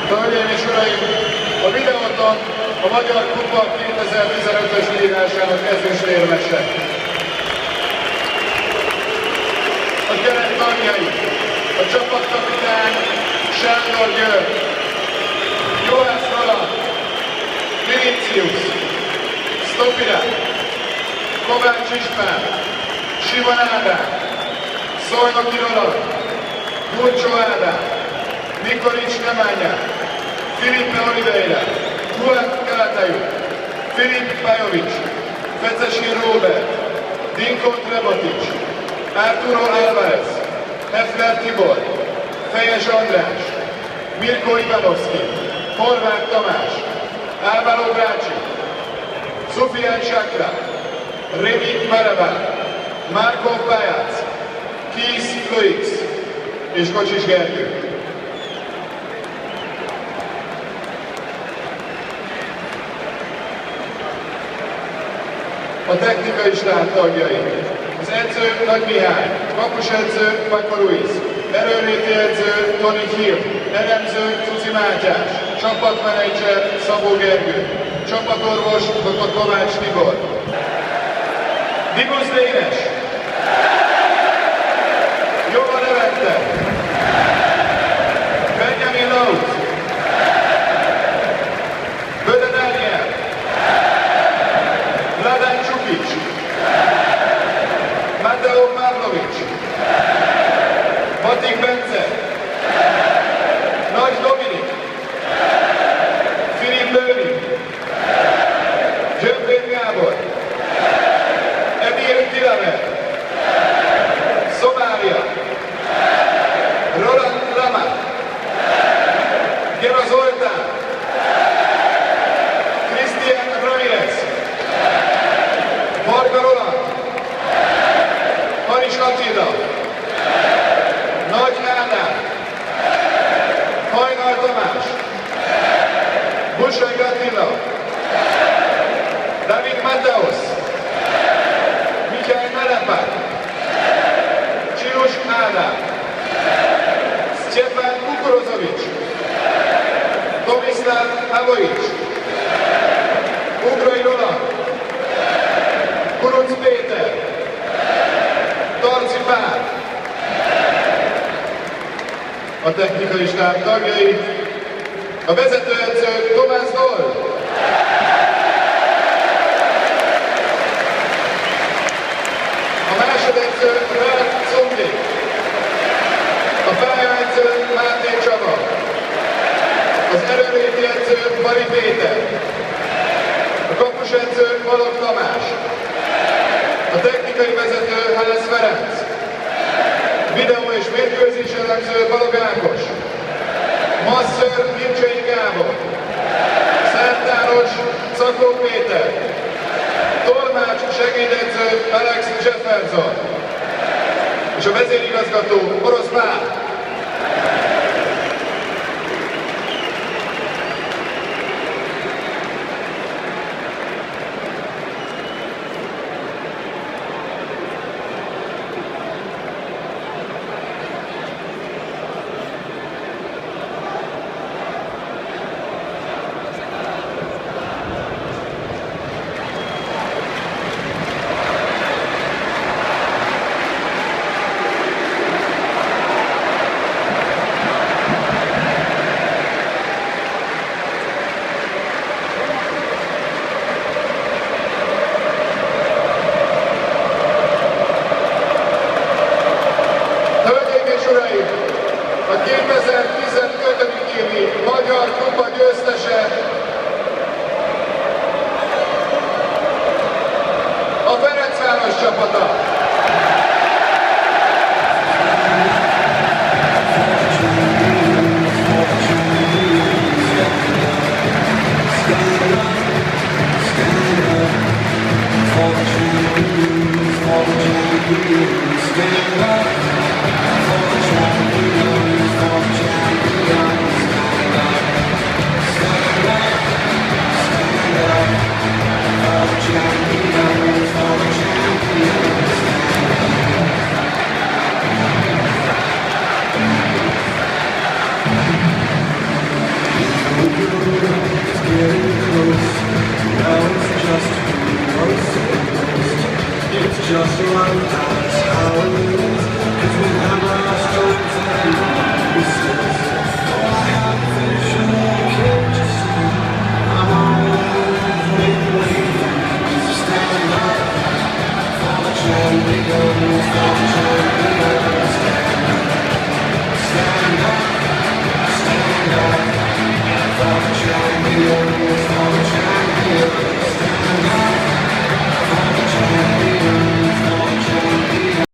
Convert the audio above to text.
Hölgyeim és Uraim, a videóton a Magyar Kupa 2015-ös díjásának ezüstérmese. A keret tagjai, a csapatkapitány Sándor György, Juhász Roland, Vinicius, Stopira, Kovács István, Simon Ádám, Szolnoki Roland, Gurcsó Ádám, Nikolics Nemanja, Filipe Oliveira, Juan Calatayud, Filip Pajovic, Fecesi Róbert, Dinko Trebotics, Arturo Álvarez, Hefner Tibor, Fejes András, Mirko Ivanovski, Horváth Tamás, Álvaro Brácsi, Sufjan Sakra, Rémi Mareván, Marko Pajac, Kisz Luix és Kocsis Gergő. A technikai stáb tagjai. Az edző Nagy Mihály, kapusedző Paco Ruiz, erőnléti edző Toni Hill, elemző Cuci Mátyás, csapatmenedzser Szabó Gergő, csapatorvos dr. Kovács Tibor. Digusz Dénes, Jova Levente, Benjamin Laut, Böde Dániel, Vladan Csukic, Mateo Pavlovic, Matik Bence, Nagy Dominik, Filip Lőni, Gyömbér Gábor, Emil Tilamer, Szomália, Roland Lamat, Gera Zoltán, Cristian Ramirez, Varga Roland, Haris Attila, Nagy Ádám, Hajnal Tamás, Bussai Attila, David Mateusz, Michael Melepák, Csius Ádám, Sztyepán Kukurozovics, Tomislav Avoics, Ugrai Roland, Kuruc Péter, Tarci Pál. A technikai stáb tagjai, a vezetőedző Tomás Doll, a másodedző Rácz Szomdi, a pályaedző Máté Csaba, az erőnléti edző Bari Péter, a kapusedző Balogh Tamás, a technikai vezető Ház Ferenc, videó és mérkőzés elemző Balogh Ákos, masször Mircsei Gábor, szertáros Szakó Péter, tolmács segédedző Alex Jefferson és a vezérigazgató Orosz Pál. A 2015. évi Magyar Kupa győztese a Ferencváros csapata. Stand up. just like that's how it is. 'Cause we have our stories and